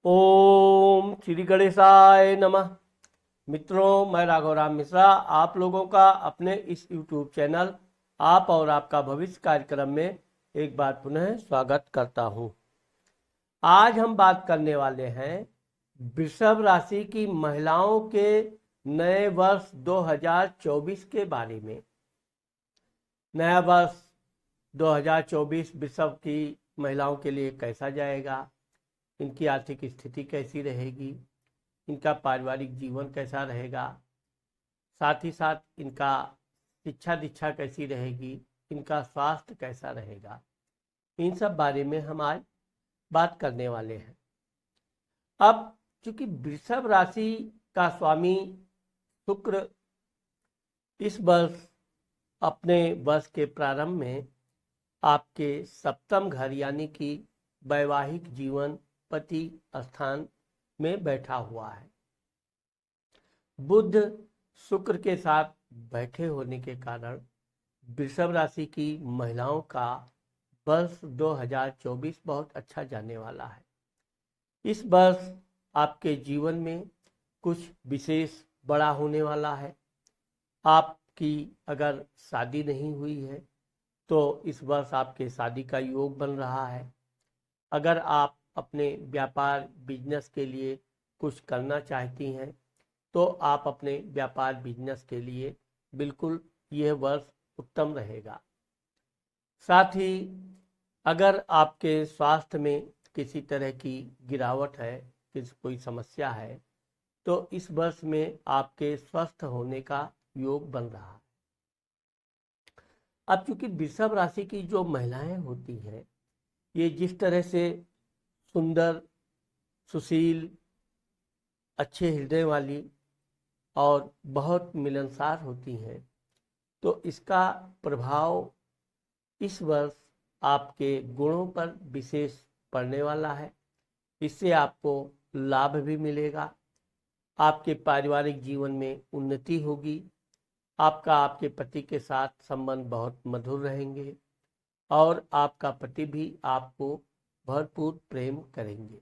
ओम श्री गणेशाय नमः। मित्रों, मैं राघव राम मिश्रा आप लोगों का अपने इस YouTube चैनल आप और आपका भविष्य कार्यक्रम में एक बार पुनः स्वागत करता हूं। आज हम बात करने वाले हैं वृषभ राशि की महिलाओं के नए वर्ष 2024 के बारे में। नया वर्ष 2024 वृषभ की महिलाओं के लिए कैसा जाएगा, इनकी आर्थिक स्थिति कैसी रहेगी, इनका पारिवारिक जीवन कैसा रहेगा, साथ ही साथ इनका शिक्षा दीक्षा कैसी रहेगी, इनका स्वास्थ्य कैसा रहेगा, इन सब बारे में हम आज बात करने वाले हैं। अब चूंकि वृषभ राशि का स्वामी शुक्र इस वर्ष अपने वर्ष के प्रारंभ में आपके सप्तम घर यानी कि वैवाहिक जीवन पति स्थान में बैठा हुआ है। बुध शुक्र के साथ बैठे होने के कारण वृषभ राशि की महिलाओं का वर्ष 2024 बहुत अच्छा जाने वाला है। इस वर्ष आपके जीवन में कुछ विशेष बड़ा होने वाला है। आपकी अगर शादी नहीं हुई है तो इस वर्ष आपके शादी का योग बन रहा है। अगर आप अपने व्यापार बिजनेस के लिए कुछ करना चाहती हैं तो आप अपने व्यापार बिजनेस के लिए बिल्कुल यह वर्ष उत्तम रहेगा। साथ ही अगर आपके स्वास्थ्य में किसी तरह की गिरावट है, कोई समस्या है, तो इस वर्ष में आपके स्वस्थ होने का योग बन रहा है। अब चूंकि वृषभ राशि की जो महिलाएं होती हैं, ये जिस तरह से सुंदर, सुशील, अच्छे हृदय वाली और बहुत मिलनसार होती हैं, तो इसका प्रभाव इस वर्ष आपके गुणों पर विशेष पड़ने वाला है। इससे आपको लाभ भी मिलेगा, आपके पारिवारिक जीवन में उन्नति होगी, आपका आपके पति के साथ संबंध बहुत मधुर रहेंगे और आपका पति भी आपको भरपूर प्रेम करेंगे।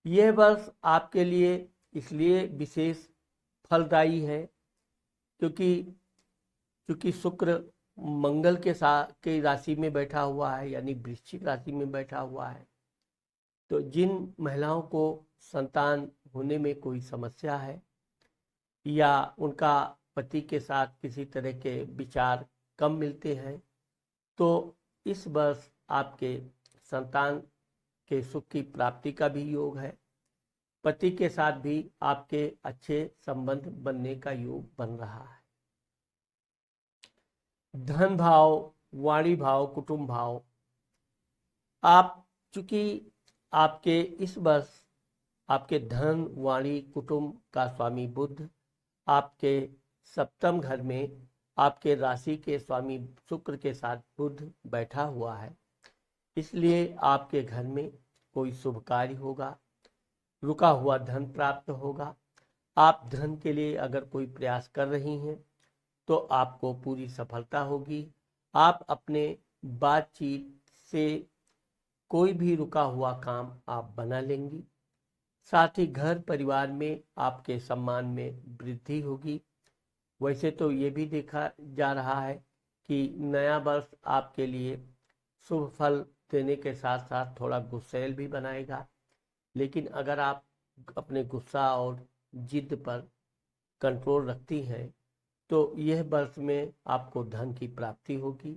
यह वर्ष आपके लिए इसलिए विशेष फलदायी है क्योंकि शुक्र मंगल के साथ के राशि में बैठा हुआ है, यानी वृश्चिक राशि में बैठा हुआ है। तो जिन महिलाओं को संतान होने में कोई समस्या है या उनका पति के साथ किसी तरह के विचार कम मिलते हैं, तो इस वर्ष आपके संतान के सुख की प्राप्ति का भी योग है। पति के साथ भी आपके अच्छे संबंध बनने का योग बन रहा है। धन भाव, वाणी भाव, कुटुंब भाव, आप चूंकि आपके इस वर्ष आपके धन, वाणी, कुटुंब का स्वामी बुध आपके सप्तम घर में आपके राशि के स्वामी शुक्र के साथ बुध बैठा हुआ है, इसलिए आपके घर में कोई शुभ कार्य होगा, रुका हुआ धन प्राप्त होगा। आप धन के लिए अगर कोई प्रयास कर रही हैं तो आपको पूरी सफलता होगी। आप अपने बातचीत से कोई भी रुका हुआ काम आप बना लेंगी। साथ ही घर परिवार में आपके सम्मान में वृद्धि होगी। वैसे तो ये भी देखा जा रहा है कि नया वर्ष आपके लिए शुभ फल देने के साथ साथ थोड़ा गुस्सैल भी बनाएगा, लेकिन अगर आप अपने गुस्सा और जिद पर कंट्रोल रखती हैं तो यह वर्ष में आपको धन की प्राप्ति होगी।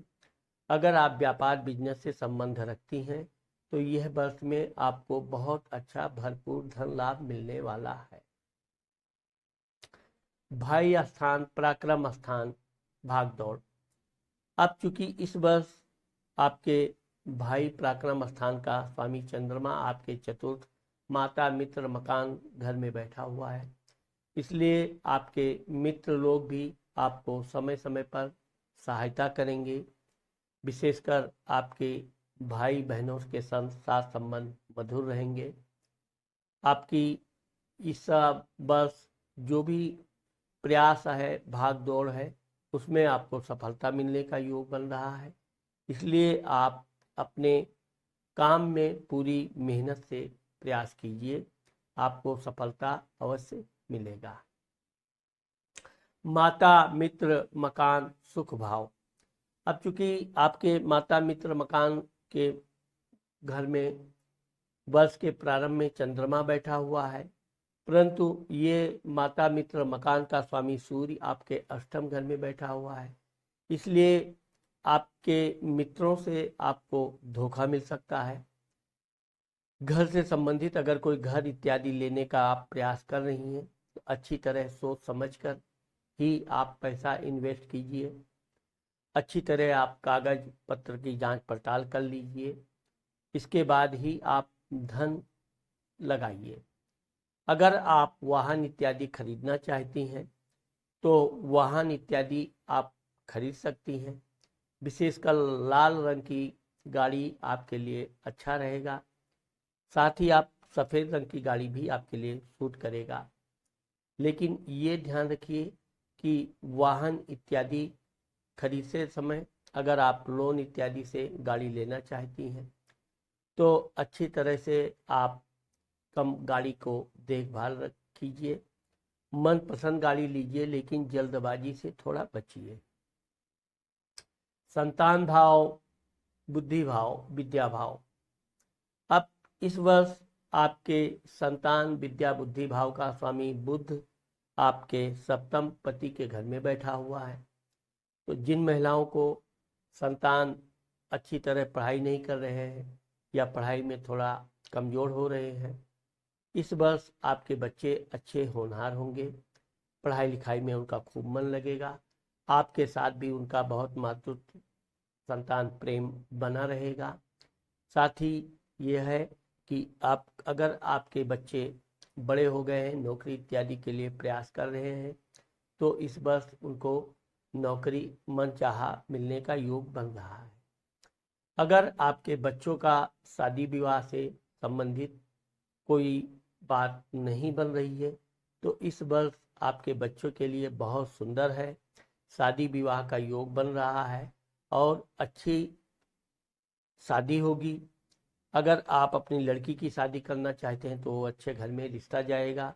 अगर आप व्यापार बिजनेस से संबंध रखती हैं तो यह वर्ष में आपको बहुत अच्छा भरपूर धन लाभ मिलने वाला है। भाई स्थान, पराक्रम स्थान, भाग दौड़, अब चूंकि इस वर्ष आपके भाई पराक्रम स्थान का स्वामी चंद्रमा आपके चतुर्थ माता मित्र मकान घर में बैठा हुआ है, इसलिए आपके मित्र लोग भी आपको समय समय पर सहायता करेंगे। विशेषकर आपके भाई बहनों के साथ संबंध मधुर रहेंगे। आपकी इस वर्ष जो भी प्रयास है, भाग दौड़ है, उसमें आपको सफलता मिलने का योग बन रहा है। इसलिए आप अपने काम में पूरी मेहनत से प्रयास कीजिए, आपको सफलता अवश्य मिलेगा। माता मित्र मकान सुख भाव। अब चूंकि आपके माता मित्र मकान के घर में वर्ष के प्रारंभ में चंद्रमा बैठा हुआ है, परंतु ये माता मित्र मकान का स्वामी सूर्य आपके अष्टम घर में बैठा हुआ है, इसलिए आपके मित्रों से आपको धोखा मिल सकता है। घर से संबंधित अगर कोई घर इत्यादि लेने का आप प्रयास कर रही हैं तो अच्छी तरह सोच समझकर ही आप पैसा इन्वेस्ट कीजिए। अच्छी तरह आप कागज पत्र की जांच पड़ताल कर लीजिए, इसके बाद ही आप धन लगाइए। अगर आप वाहन इत्यादि खरीदना चाहती हैं तो वाहन इत्यादि आप खरीद सकती हैं। विशेषकर लाल रंग की गाड़ी आपके लिए अच्छा रहेगा, साथ ही आप सफ़ेद रंग की गाड़ी भी आपके लिए सूट करेगा। लेकिन ये ध्यान रखिए कि वाहन इत्यादि खरीदते समय अगर आप लोन इत्यादि से गाड़ी लेना चाहती हैं तो अच्छी तरह से आप कम गाड़ी को देखभाल कीजिए, मनपसंद गाड़ी लीजिए, लेकिन जल्दबाजी से थोड़ा बचिए। संतान भाव, बुद्धि भाव, विद्या भाव। अब इस वर्ष आपके संतान विद्या बुद्धि भाव का स्वामी बुध आपके सप्तम पति के घर में बैठा हुआ है। तो जिन महिलाओं को संतान अच्छी तरह पढ़ाई नहीं कर रहे हैं या पढ़ाई में थोड़ा कमज़ोर हो रहे हैं, इस वर्ष आपके बच्चे अच्छे होनहार होंगे, पढ़ाई लिखाई में उनका खूब मन लगेगा, आपके साथ भी उनका बहुत मातृत्व संतान प्रेम बना रहेगा। साथ ही यह है कि आप अगर आपके बच्चे बड़े हो गए हैं, नौकरी इत्यादि के लिए प्रयास कर रहे हैं, तो इस वर्ष उनको नौकरी मनचाहा मिलने का योग बन रहा है। अगर आपके बच्चों का शादी विवाह से संबंधित कोई बात नहीं बन रही है तो इस वर्ष आपके बच्चों के लिए बहुत सुंदर है, शादी विवाह का योग बन रहा है और अच्छी शादी होगी। अगर आप अपनी लड़की की शादी करना चाहते हैं तो वो अच्छे घर में रिश्ता जाएगा।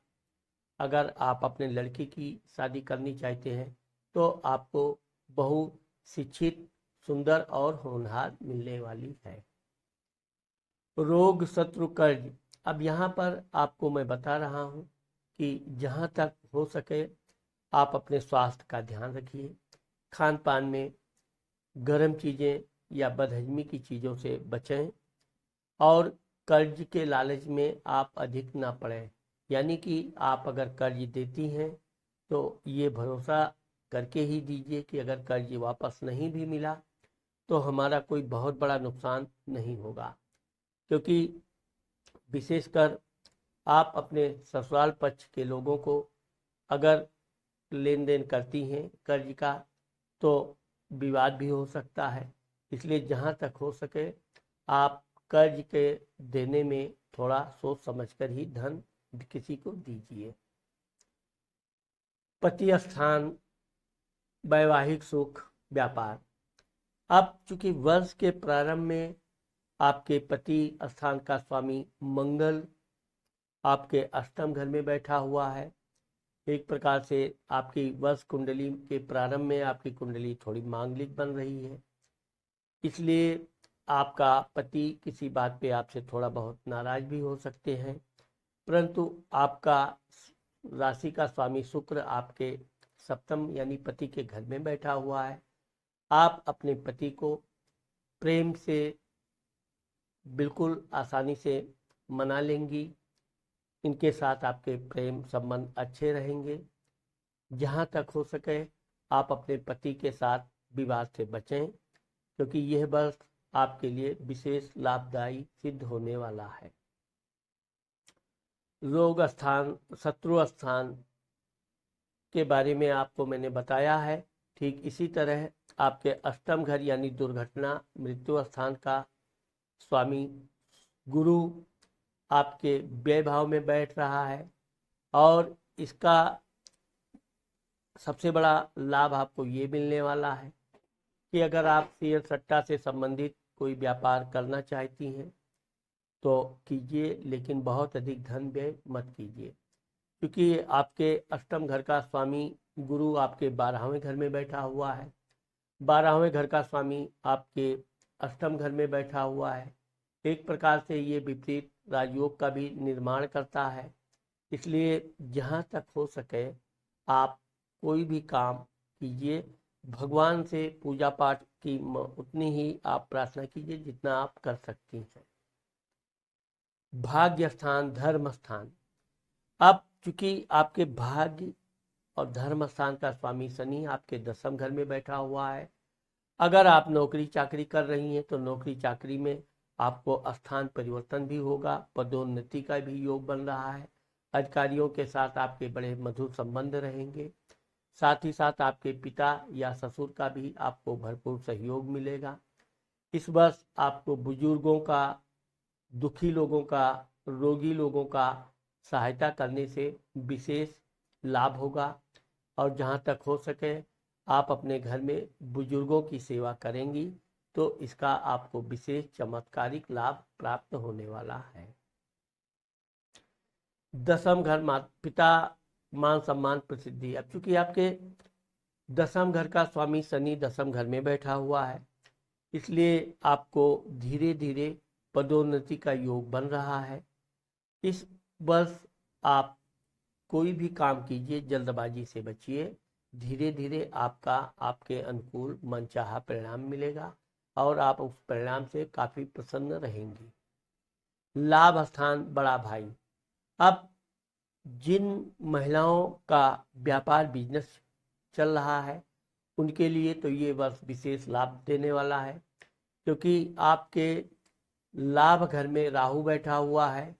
अगर आप अपने लड़के की शादी करनी चाहते हैं तो आपको बहु शिक्षित, सुंदर और होनहार मिलने वाली है। रोग शत्रु कर्ज। अब यहाँ पर आपको मैं बता रहा हूँ कि जहाँ तक हो सके आप अपने स्वास्थ्य का ध्यान रखिए, खान पान में गर्म चीज़ें या बदहजमी की चीज़ों से बचें और कर्ज के लालच में आप अधिक ना पड़ें। यानी कि आप अगर कर्ज देती हैं तो ये भरोसा करके ही दीजिए कि अगर कर्ज वापस नहीं भी मिला तो हमारा कोई बहुत बड़ा नुकसान नहीं होगा, क्योंकि विशेषकर आप अपने ससुराल पक्ष के लोगों को अगर लेन देन करती हैं कर्ज का तो विवाद भी हो सकता है। इसलिए जहाँ तक हो सके आप कर्ज के देने में थोड़ा सोच समझकर ही धन किसी को दीजिए। पति स्थान, वैवाहिक सुख, व्यापार। अब चूंकि वर्ष के प्रारंभ में आपके पति स्थान का स्वामी मंगल आपके अष्टम घर में बैठा हुआ है, एक प्रकार से आपकी वर्ष कुंडली के प्रारंभ में आपकी कुंडली थोड़ी मांगलिक बन रही है, इसलिए आपका पति किसी बात पे आपसे थोड़ा बहुत नाराज भी हो सकते हैं। परंतु आपका राशि का स्वामी शुक्र आपके सप्तम यानी पति के घर में बैठा हुआ है। आप अपने पति को प्रेम से बिल्कुल आसानी से मना लेंगी, इनके साथ आपके प्रेम संबंध अच्छे रहेंगे। जहाँ तक हो सके आप अपने पति के साथ विवाद से बचें, क्योंकि यह वर्ष आपके लिए विशेष लाभदायी सिद्ध होने वाला है। रोग स्थान, शत्रु स्थान के बारे में आपको मैंने बताया है। ठीक इसी तरह आपके अष्टम घर यानी दुर्घटना मृत्यु स्थान का स्वामी गुरु आपके व्यय भाव में बैठ रहा है और इसका सबसे बड़ा लाभ आपको ये मिलने वाला है कि अगर आप शेयर सट्टा से संबंधित कोई व्यापार करना चाहती हैं तो कीजिए, लेकिन बहुत अधिक धन व्यय मत कीजिए, क्योंकि आपके अष्टम घर का स्वामी गुरु आपके 12वें घर में बैठा हुआ है। 12वें घर का स्वामी आपके अष्टम घर में बैठा हुआ है। एक प्रकार से ये विपरीत राजयोग का भी निर्माण करता है। इसलिए जहाँ तक हो सके आप कोई भी काम कीजिए, भगवान से पूजा पाठ की उतनी ही आप प्रार्थना कीजिए जितना आप कर सकती हैं। भाग्य स्थान, धर्म स्थान। अब चूंकि आपके भाग्य और धर्म स्थान का स्वामी शनि आपके 10वें घर में बैठा हुआ है। अगर आप नौकरी चाकरी कर रही हैं तो नौकरी चाकरी में आपको स्थान परिवर्तन भी होगा, पदोन्नति का भी योग बन रहा है। अधिकारियों के साथ आपके बड़े मधुर संबंध रहेंगे। साथ ही साथ आपके पिता या ससुर का भी आपको भरपूर सहयोग मिलेगा। इस वर्ष आपको बुजुर्गों का, दुखी लोगों का, रोगी लोगों का सहायता करने से विशेष लाभ होगा। और जहाँ तक हो सके आप अपने घर में बुजुर्गों की सेवा करेंगी तो इसका आपको विशेष चमत्कारिक लाभ प्राप्त होने वाला है। 10वां घर, पिता, मान सम्मान, प्रसिद्धि। अब चूंकि आपके 10वां घर का स्वामी शनि 10वें घर में बैठा हुआ है, इसलिए आपको धीरे धीरे पदोन्नति का योग बन रहा है। इस वर्ष आप कोई भी काम कीजिए, जल्दबाजी से बचिए। धीरे धीरे आपका आपके अनुकूल मनचाहा परिणाम मिलेगा और आप उस परिणाम से काफी प्रसन्न रहेंगी। लाभ स्थान, बड़ा भाई। अब जिन महिलाओं का व्यापार बिजनेस चल रहा है उनके लिए तो ये वर्ष विशेष लाभ देने वाला है, क्योंकि आपके लाभ घर में राहु बैठा हुआ है।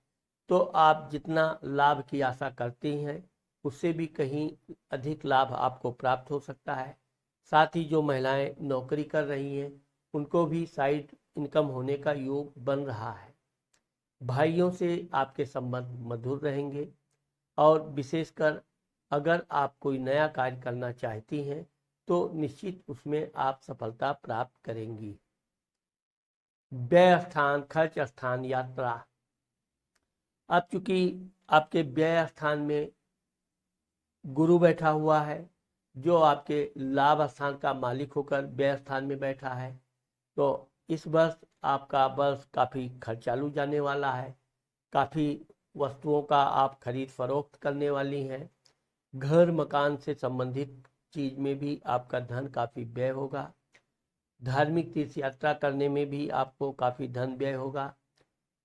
तो आप जितना लाभ की आशा करती हैं उससे भी कहीं अधिक लाभ आपको प्राप्त हो सकता है। साथ ही जो महिलाएं नौकरी कर रही हैं उनको भी साइड इनकम होने का योग बन रहा है। भाइयों से आपके संबंध मधुर रहेंगे और विशेषकर अगर आप कोई नया कार्य करना चाहती हैं तो निश्चित उसमें आप सफलता प्राप्त करेंगी। व्यय स्थान, खर्च स्थान, यात्रा। अब चूंकि आपके व्यय स्थान में गुरु बैठा हुआ है जो आपके लाभ स्थान का मालिक होकर व्यय स्थान में बैठा है, तो इस वर्ष आपका वर्ष काफ़ी खर्चालू जाने वाला है। काफ़ी वस्तुओं का आप खरीद फरोख्त करने वाली हैं। घर मकान से संबंधित चीज में भी आपका धन काफ़ी व्यय होगा। धार्मिक तीर्थ यात्रा करने में भी आपको काफ़ी धन व्यय होगा,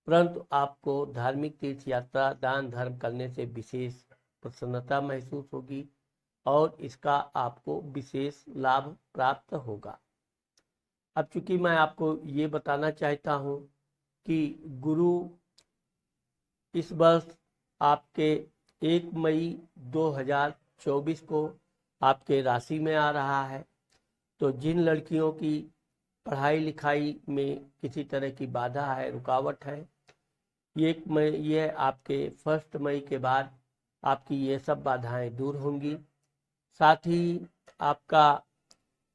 परंतु आपको धार्मिक तीर्थ यात्रा दान धर्म करने से विशेष प्रसन्नता महसूस होगी और इसका आपको विशेष लाभ प्राप्त होगा। अब चूंकि मैं आपको ये बताना चाहता हूँ कि गुरु इस वर्ष आपके 1 मई 2024 को आपके राशि में आ रहा है। तो जिन लड़कियों की पढ़ाई लिखाई में किसी तरह की बाधा है, रुकावट है, ये आपके 1 मई के बाद आपकी ये सब बाधाएं दूर होंगी। साथ ही आपका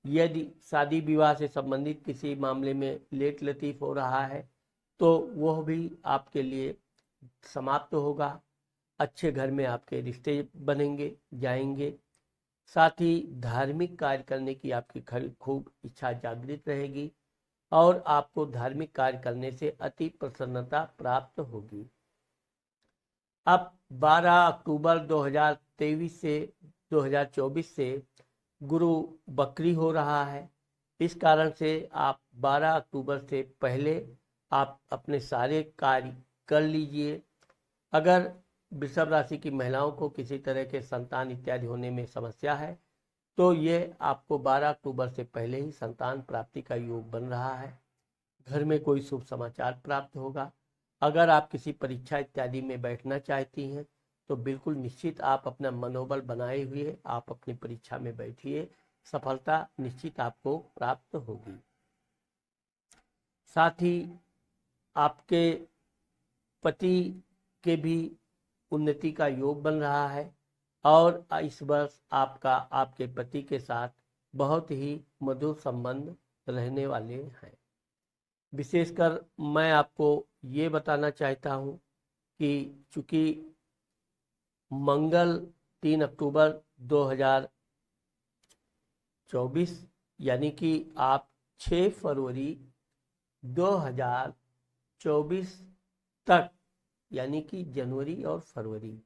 यदि शादी विवाह से संबंधित किसी मामले में लेट लतीफ हो रहा है तो वह भी आपके लिए समाप्त होगा। अच्छे घर में आपके रिश्ते बनेंगे जाएंगे। साथ ही धार्मिक कार्य करने की आपकी खूब इच्छा जागृत रहेगी और आपको धार्मिक कार्य करने से अति प्रसन्नता प्राप्त होगी। अब 12 अक्टूबर 2023 से 2024 से गुरु बकरी हो रहा है। इस कारण से आप 12 अक्टूबर से पहले आप अपने सारे कार्य कर लीजिए। अगर वृषभ राशि की महिलाओं को किसी तरह के संतान इत्यादि होने में समस्या है तो ये आपको 12 अक्टूबर से पहले ही संतान प्राप्ति का योग बन रहा है। घर में कोई शुभ समाचार प्राप्त होगा। अगर आप किसी परीक्षा इत्यादि में बैठना चाहती हैं तो बिल्कुल निश्चित आप अपना मनोबल बनाए हुए आप अपनी परीक्षा में बैठिए, सफलता निश्चित आपको प्राप्त होगी। साथ ही आपके पति के भी उन्नति का योग बन रहा है और इस वर्ष आपका आपके पति के साथ बहुत ही मधुर संबंध रहने वाले हैं। विशेषकर मैं आपको ये बताना चाहता हूँ कि चूँकि मंगल 3 अक्टूबर 2024 यानी कि आप 6 फरवरी 2024 तक यानी कि जनवरी और फरवरी,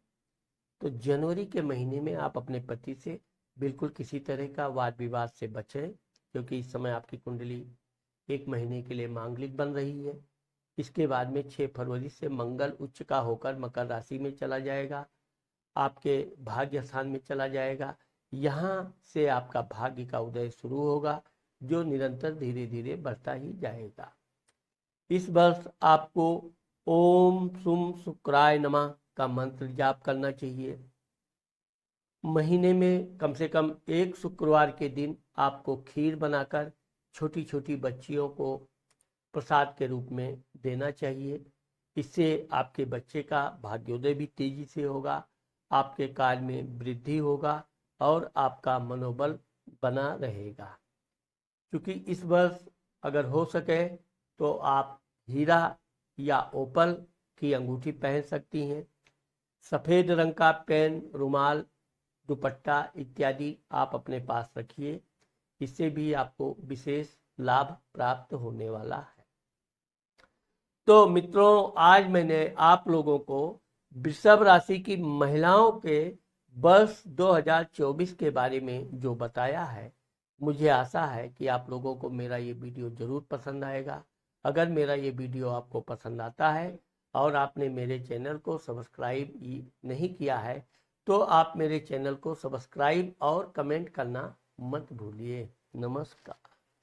तो जनवरी के महीने में आप अपने पति से बिल्कुल किसी तरह का वाद विवाद से बचें, क्योंकि इस समय आपकी कुंडली 1 महीने के लिए मांगलिक बन रही है। इसके बाद में 6 फरवरी से मंगल उच्च का होकर मकर राशि में चला जाएगा, आपके भाग्य स्थान में चला जाएगा। यहाँ से आपका भाग्य का उदय शुरू होगा, जो निरंतर धीरे धीरे बढ़ता ही जाएगा। इस वर्ष आपको ओम सुम शुक्राय नमः का मंत्र जाप करना चाहिए। महीने में कम से कम 1 शुक्रवार के दिन आपको खीर बनाकर छोटी छोटी बच्चियों को प्रसाद के रूप में देना चाहिए। इससे आपके बच्चे का भाग्योदय भी तेजी से होगा, आपके कार्य में वृद्धि होगा और आपका मनोबल बना रहेगा। क्योंकि इस वर्ष अगर हो सके तो आप हीरा या ओपल की अंगूठी पहन सकती हैं। सफ़ेद रंग का पेन, रुमाल, दुपट्टा इत्यादि आप अपने पास रखिए, इससे भी आपको विशेष लाभ प्राप्त होने वाला है। तो मित्रों, आज मैंने आप लोगों को वृषभ राशि की महिलाओं के वर्ष 2024 के बारे में जो बताया है, मुझे आशा है कि आप लोगों को मेरा ये वीडियो ज़रूर पसंद आएगा। अगर मेरा ये वीडियो आपको पसंद आता है और आपने मेरे चैनल को सब्सक्राइब नहीं किया है, तो आप मेरे चैनल को सब्सक्राइब और कमेंट करना मत भूलिए। नमस्कार।